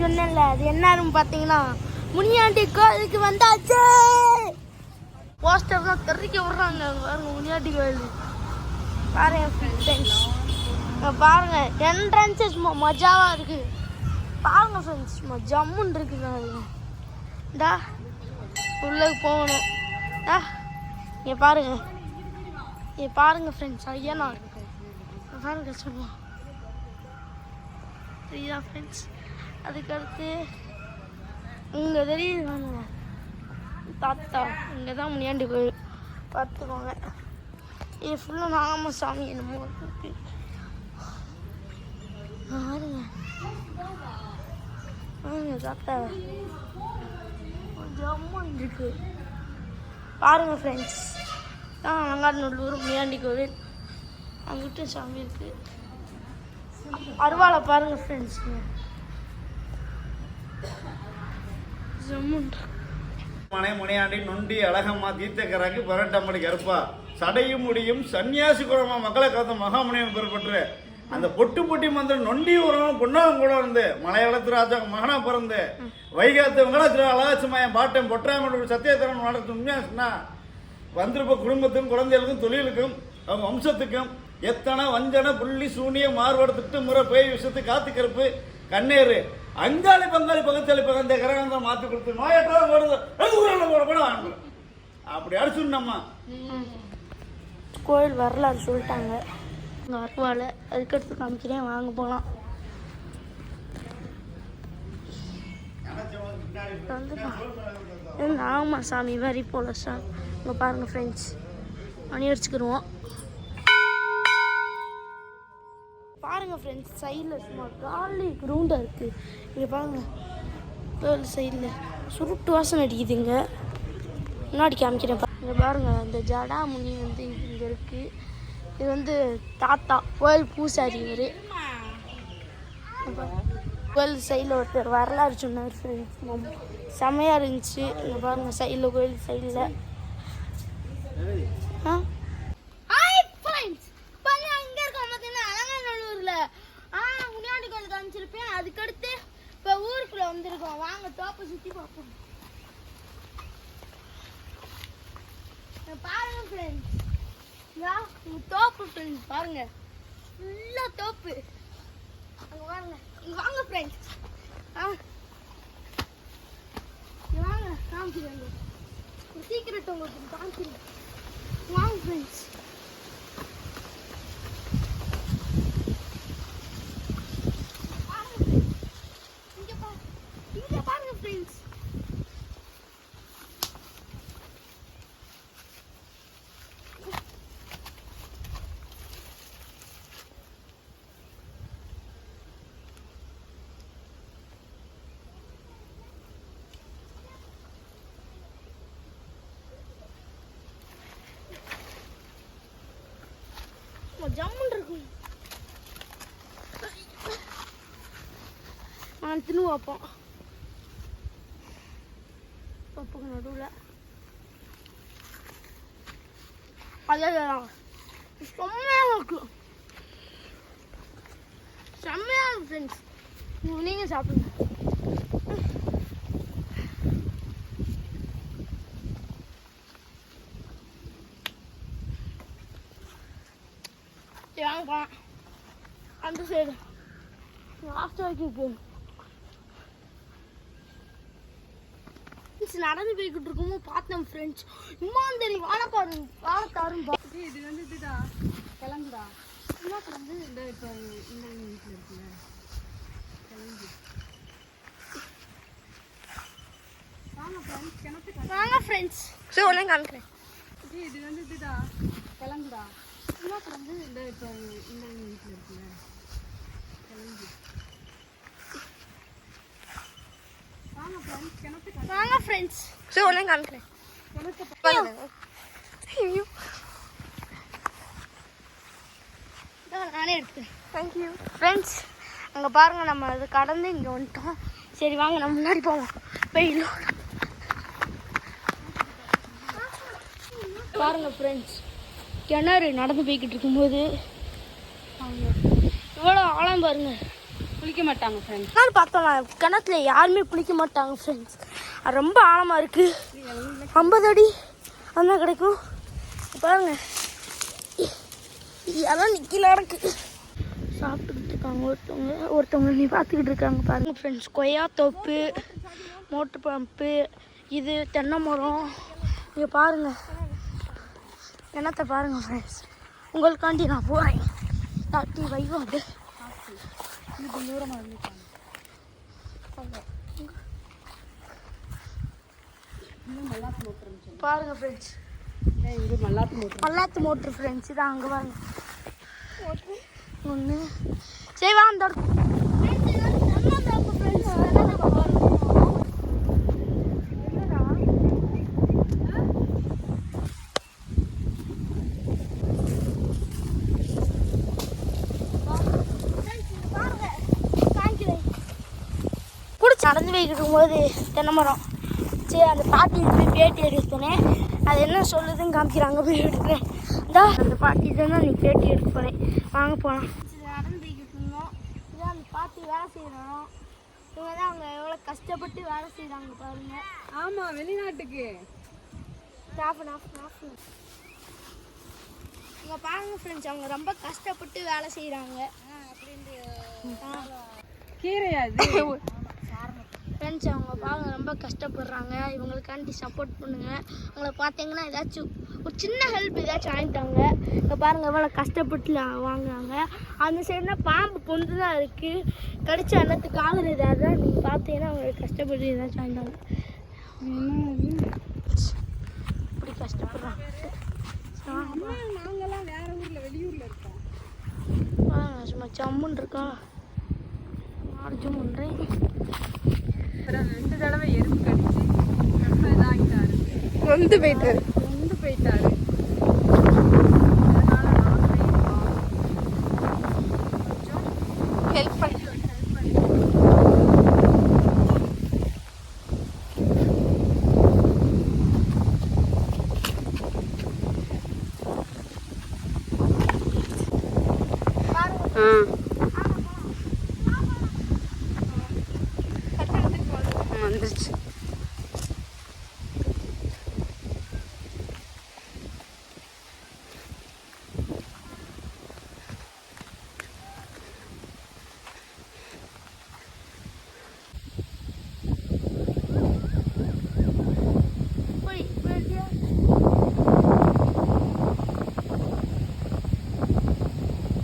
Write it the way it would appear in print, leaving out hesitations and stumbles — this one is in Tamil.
சொன்னேன்ல, அது என்னன்னு பார்த்தீங்கன்னா முனியாண்டி கோயிலுக்கு வந்தாச்சு. போஸ்டர் தான் தெரிவிக்க விடுறாங்க. பாருங்க முனியாண்டி கோயில் பாருங்க ஃப்ரெண்ட்ஸ், பாருங்க என்ட்ரன்ஸஸ் மஜாவாக இருக்குது. பாருங்க ஃப்ரெண்ட்ஸ், ஜம்முன்னு இருக்குங்க. இந்தா உள்ளே போகணும். இங்கே பாருங்க, இங்கே பாருங்க ஃப்ரெண்ட்ஸ், ஐயனா இருக்கு பாருங்க சொல்லுவோம் தெரியுதா ஃப்ரெண்ட்ஸ். அதுக்கடுத்து இங்கே தெரியுது தாத்தா, இங்கே தான் முனியாண்டி கோயில் பார்த்துக்கோங்க. இது ஃபுல்லாக நாகமசாமி என்னமோ இருக்கு பாருங்க. தாத்தா ஜம்முன் இருக்கு பாருங்க ஃப்ரெண்ட்ஸ். தான் அலங்காநல்லூர் முனியாண்டி கோவில், அங்கிட்ட சாமி இருக்கு. அருவாளை பாருங்க ஃப்ரெண்ட்ஸ், மனை முனையாண்டி நொண்டி அழகம்மா தீர்த்தக்கராக்கு பரட்டம்மடி கருப்பா சடையும் முடியும் சன்னியாசி குரமா மக்களை காத்த மகாமுனியம் பெறப்பட்டு அந்த பொட்டு பொட்டி மந்திரம் நொண்டி உரம் பொன்னாகம் கூட இருந்து மலையாளத்து ராஜா மகனா பிறந்து வைகாத்தவங்களா திரு அழகாட்சிமாயன் பாட்டம் பொற்றாம சத்தியத்தரன் நடத்து உண்மையா சொன்னா வந்திருப்ப குடும்பத்துக்கும் குழந்தைகளுக்கும் தொழிலுக்கும் அவங்க வம்சத்துக்கும் எத்தனை வஞ்சன புள்ளி சூனிய மாறுபாடு திட்டு முறை பேய் விஷயத்து காத்து கருப்பு கண்ணேறு அங்காளி பங்காளி பக்கத்தாளி பக்கம் கிரகந்தான் மாற்றி கொடுத்து நோயற்றாலும் போட அப்படி அடிச்சுடணும்மா. கோயில் வரலாறு சொல்லிட்டாங்க. அருவாளை அதுக்கடுத்து காமிக்கிறேன், வாங்க போகலாம். ஆமாம் சாமி மாதிரி போல சார். இங்கே பாருங்கள் ஃப்ரெண்ட்ஸ், மணி அடிச்சுக்கிடுவோம். பாருங்கள் ஃப்ரெண்ட்ஸ், சைடில் சும்மா காலி கிரவுண்டாக இருக்குது. இங்கே பாருங்கள், கோயில் சைடில் சுருட்டு வாசனை அடிக்குதுங்க. முன்னாடி காமிக்கிறேன். இங்கே பாருங்கள், அந்த ஜடாமுனி வந்து இங்கே இருக்குது. இது வந்து தாத்தா கோயில் பூசாரி. இவர் கோயில் சைடில் ஒருத்தர் வரலாறு சொன்னார் ஃப்ரெண்ட்ஸ், செம்மையாக இருந்துச்சு. இங்கே பாருங்கள் சைடில், கோயில் சைடில். முனியாண்டி கோயில் காமிச்சிருப்பேன். அதுக்கடுத்து இப்போ ஊருக்குள்ள வந்திருக்கோம். வாங்க தோப்பை சுற்றி பார்ப்போம். பாருங்க ஃப்ரெண்ட்ஸ், தோப்பு ஃப்ரெண்ட்ஸ் பாருங்க, ஃபுல்லா தோப்பு. அங்க பாருங்க, இங்க வாங்க ஃப்ரெண்ட்ஸ், வாங்க காமிக்கிறேன். சீக்கிரட் உங்களுக்கு காமிக்கிறேன், வாங்க ஃப்ரெண்ட்ஸ். இங்க பாருங்க ஃப்ரெண்ட்ஸ், ஜம்முன் இருக்கும். நான் தின்னு பார்ப்போம். பப்புக்கு நடுவில் அதெல்லாம் செம்மையாக இருக்கும். செம்மையாக இருக்கும் ஃப்ரெண்ட்ஸ், நீங்கள் சாப்பிடுங்க. வாங்க அந்த சைடு லாஸ்ட் வரைக்கும் நடந்து போய்கிட்டு இருக்கோம். பார்த்தோம் ஃப்ரெண்ட்ஸ், இம்மான் தெரியும் வாழைப்பாரு வாழைத்தாரும். இது வந்து இதுதான் கிளம்புடா. என்ன கிளம்பு இந்த இப்போ இந்த வீட்டில் இருக்குல்ல கிளம்பு. வாங்க ஃப்ரெண்ட்ஸ், கிணத்து வாங்க ஃப்ரெண்ட்ஸ், சரி உடனே காமிக்கிறேன். இது வந்து இதுதான் கிளம்புடா. என்ன கிளம்பு இந்த இப்போ இந்த வீட்டில் இருக்குல்ல கிளம்பு. வாங்க ஃப்ரெண்ட்ஸ், கிணத்து வாங்க ஃப்ரெண்ட்ஸ், சரி உடனே காமிக்கிறேன். நானே எடுத்துக்கிறேன். Thank you friends. அங்கே பாருங்கள், நம்ம அது கடந்து இங்கே வந்துட்டோம். சரி வாங்க நம்ம முன்னாடி போவோம். வெயில் பாருங்கள் ஃப்ரெண்ட்ஸ், கிணறு நடந்து போய்கிட்டு இருக்கும்போது இவ்வளோ ஆழம் பாருங்க. குளிக்க மாட்டாங்க ஃப்ரெண்ட்ஸ். நான் பார்த்தோம்னா கிணத்துல யாருமே குளிக்க மாட்டாங்க ஃப்ரெண்ட்ஸ். அது ரொம்ப ஆழமாக இருக்குது. 50 அடி அந்த கிடைக்கும். பாருங்க அதெல்லாம் நிற்கல இருக்கு. சாப்பிட்டுக்கிட்டு இருக்காங்க ஒருத்தவங்க நீ பார்த்துக்கிட்டு இருக்காங்க பாருங்க ஃப்ரெண்ட்ஸ். கொய்யா தோப்பு, மோட்ரு பம்பு, இது தென்னை மரம். இங்கே பாருங்க என்னத்தை பாருங்க ஃப்ரெண்ட்ஸ். உங்களுக்காண்டி நான் போகிறேன். தாட்டி வைவாங்க பாருங்க ஃப்ரெண்ட்ஸ். மல்லாத்து motor friends. இதான் அங்கே பாருங்க ஒன்று. சரி வா அந்த நடந்து போய்கிட்டு இருக்கும்போது தென்னை மரம். சரி அந்த பாட்டி போய் பேட்டி எடுத்தேனே, அது என்ன சொல்லுதுன்னு காமிக்கிறாங்க. போய் எடுக்கிறேன். இந்தா அந்த பாட்டி தான் நீ பேட்டி எடுக்க போகிறேன். வாங்க போகலாம். நடந்து போய்கிட்டு இருந்தோம். இதான் அந்த பாட்டி வேலை செய்யணும். இவங்க தான் அவங்க எவ்வளோ கஷ்டப்பட்டு வேலை செய்கிறாங்க பாருங்க. ஆமாம், வெளிநாட்டுக்கு இங்கே பாருங்க ஃப்ரெண்ட்ஸ், அவங்க ரொம்ப கஷ்டப்பட்டு வேலை செய்கிறாங்க. கீரையா ஃப்ரெண்ட்ஸ் அவங்க பாருங்க ரொம்ப கஷ்டப்படுறாங்க. இவங்களுக்காண்டி சப்போர்ட் பண்ணுங்கள். அவங்கள பார்த்தீங்கன்னா ஏதாச்சும் ஒரு சின்ன ஹெல்ப் ஏதாச்சும் வாங்கிட்டாங்க. இப்போ பாருங்கள் எவ்வளோ கஷ்டப்பட்டு வாங்குறாங்க. அந்த சைடுனா பாம்பு பொந்து தான் இருக்குது. கடிச்ச அன்னத்துக்கு ஆகுது ஏதாவது. நீங்கள் பார்த்தீங்கன்னா அவங்க கஷ்டப்பட்டு ஏதாச்சும் வாங்கிட்டாங்க. இப்படி கஷ்டப்படுறாங்க. நாங்கெல்லாம் வேற ஊரில் வெளியூரில் இருக்கோம். பாருங்க சும்மா ஜம்முன்னு இருக்கா. ஆர்ஜும் பண்ணுறேன். 2 தடவை எறும்பு கடிச்சு ரொம்ப இதாகிட்டாரு. வந்து போயிட்டாரு.